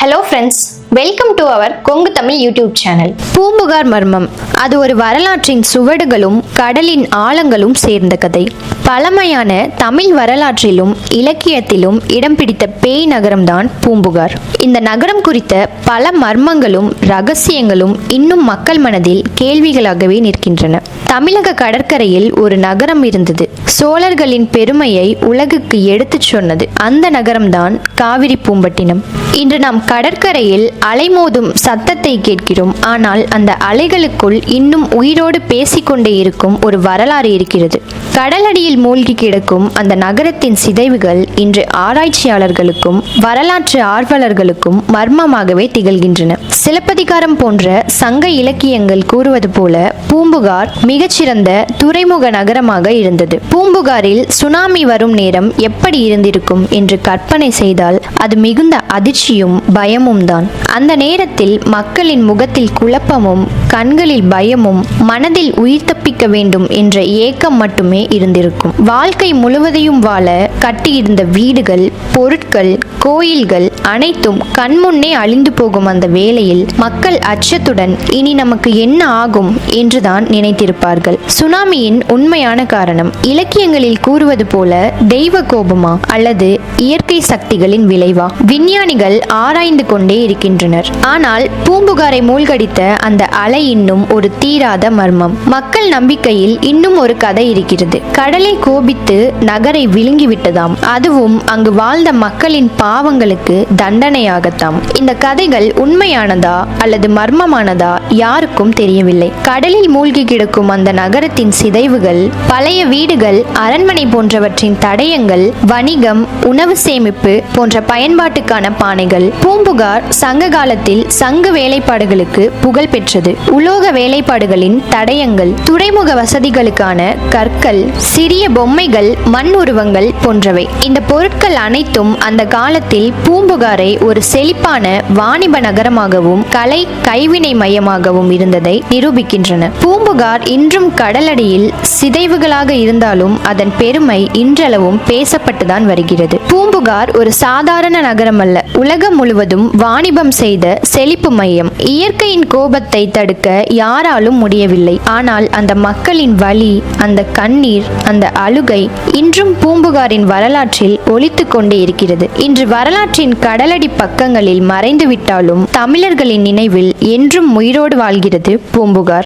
Hello friends, welcome to our Kongu Tamil YouTube channel. Poompuhar மர்மம் அது ஒரு வரலாற்றின் சுவடுகளும் கடலின் ஆழங்களும் சேர்ந்த கதை. பழமையான தமிழ் வரலாற்றிலும் இலக்கியத்திலும் இடம் பிடித்த பேய் நகரம்தான் பூம்புகார். இந்த நகரம் குறித்த பல மர்மங்களும் ரகசியங்களும் இன்னும் மக்கள் மனதில் கேள்விகளாகவே நிற்கின்றன. தமிழக கடற்கரையில் ஒரு நகரம் இருந்தது. சோழர்களின் பெருமையை உலகுக்கு எடுத்துச் சொன்னது அந்த நகரம்தான் காவிரி பூம்பட்டினம். இன்று நாம் கடற்கரையில் அலைமோதும் சத்தத்தை கேட்கிறோம். ஆனால் அந்த அலைகளுக்குள் இன்னும் உயிரோடு பேசிக்கொண்டே இருக்கும் ஒரு வரலாறு இருக்கிறது. கடலடியில் மூழ்கி கிடக்கும் அந்த நகரத்தின் சிதைவுகள் இன்று ஆராய்ச்சியாளர்களுக்கும் வரலாற்று ஆர்வலர்களுக்கும் மர்மமாகவே திகழ்கின்றன. சிலப்பதிகாரம் போன்ற சங்க இலக்கியங்கள் கூறுவது போல பூம்புகார் மிகச்சிறந்த துறைமுக நகரமாக இருந்தது. பூம்புகாரில் சுனாமி வரும் நேரம் எப்படி இருந்திருக்கும் என்று கற்பனை செய்தால் அது மிகுந்த அதிர்ச்சியும் பயமும் தான். அந்த நேரத்தில் மக்களின் முகத்தில் குழப்பமும் கண்களில் பயமும் மனதில் உயிர் தப்பிக்க வேண்டும் என்ற ஏக்கம் மட்டுமே இருந்திருக்கும். வாழ்க்கை முழுவதையும் வாழ கட்டியிருந்த வீடுகள், பொருட்கள், கோயில்கள் அனைத்தும் கண்முன்னே அழிந்து போகும் அந்த வேளையில் மக்கள் அச்சத்துடன் இனி நமக்கு என்ன ஆகும் என்றுதான் நினைத்திருப்பார்கள். சுனாமியின் உண்மையான காரணம் இலக்கியங்களில் கூறுவது போல தெய்வ கோபமா அல்லது இயற்கை சக்திகளின் விளைவா? விஞ்ஞானிகள் ஆராய்ந்து கொண்டே இருக்கின்றனர். ஆனால் பூம்புகாரை மூழ்கடித்த அந்த அலை இன்னும் ஒரு தீராத மர்மம். மக்கள் நம்பிக்கையில் இன்னும் ஒரு கதை இருக்கிறது. கடலை கோபித்து நகரை விழுங்கிவிட்டதாம். அதுவும் அங்கு வாழ்ந்த மக்களின் பாவங்களுக்கு தண்டனையாகத்தாம். இந்த கதைகள் உண்மையானதா அல்லது மர்மமானதா யாருக்கும் தெரியவில்லை. கடலில் மூழ்கி கிடக்கும் அந்த நகரத்தின் சிதைவுகள், பழைய வீடுகள், அரண்மனை போன்றவற்றின் தடயங்கள், வணிகம், உணவு சேமிப்பு போன்ற பயன்பாட்டுக்கான பானைகள். பூம்புகார் சங்க காலத்தில் சங்க வேலைப்பாடுகளுக்கு புகழ் பெற்றது. உலோக வேலைப்பாடுகளின் தடயங்கள், துறைமுக வசதிகளுக்கான கற்கள், சிறிய பொம்மைகள், மண் உருவங்கள் போன்றவை. இந்த பொருட்கள் அனைத்தும் அந்த காலத்தில் பூம்புகாரை ஒரு செழிப்பான வாணிப நகரமாகவும் கலை கைவினை மையமாகவும் இருந்ததை நிரூபிக்கின்றன. பூம்புகார் இன்றும் கடலடியில் சிதைவுகளாக இருந்தாலும் அதன் பெருமை இன்றளவும் பேசப்பட்டுதான் வருகிறது. பூம்புகார் ஒரு சாதாரண நகரம் அல்ல, உலகம் முழுவதும் வாணிபம் செய்த செழிப்பு மையம். இயற்கையின் கோபத்தை தடுக்க யாராலும் முடியவில்லை. ஆனால் அந்த மக்களின் வலி, அந்த கண்ணீர், அந்த அழுகை இன்றும் பூம்புகாரின் வரலாற்றில் ஒலித்துக் கொண்டே இருக்கிறது. இன்று வரலாற்றின் கடலடி பக்கங்களில் மறைந்துவிட்டாலும் தமிழர்களின் நினைவில் என்றும் உயிரோடு வாழ்கிறது பூம்புகார்.